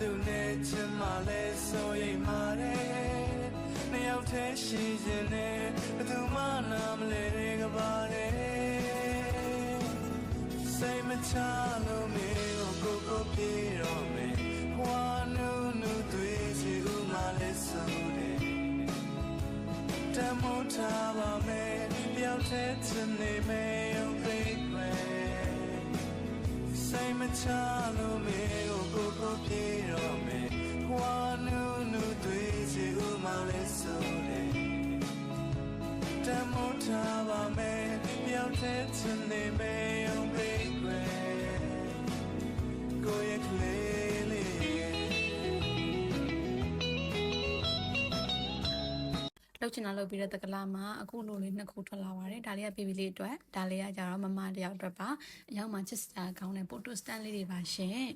သူနဲ့ချင်မှလဲဆိုရင်မာတယ်နှစ်ယောက်တည်းရှိခြင်းနဲ့ဘယ်သူမှနားမလဲတဲ့ကပါတယ်စိတ်မချလို့မင်းကိုကိုပြေတော့မယ်ဘဝနုနုသွေးစီဦးမှလဲဆိုတယ်တမို့ထားပါမယ်တယောက်တည်းချင်နေမယ်ရုံပိတ်ခွဲစိတ်မချလို့မင်းကိုကိုပြေတော့မယ်ဘဝနုနုသွေးစီဦးမှလဲဆိုတယ်တမို့ထားပါမယ်တယောက်တည်းချင်နေမယ်ရုံပိတ်ခွဲကိုရဲ့ကလေးလေးလောက်ချင်တာလုပ်ပြီးတဲ့တက္ကလာမှာအခုလိုလေးနှစ်ခုထွက်လာပါတယ်ဒါလေးက baby လေးအတွက်ဒါလေးကကြတော့မမတယောက်အတွက်ပါအရောက်မှာချစ်စတာကောင်းတဲ့ photo stand လေးတွေပါရှင်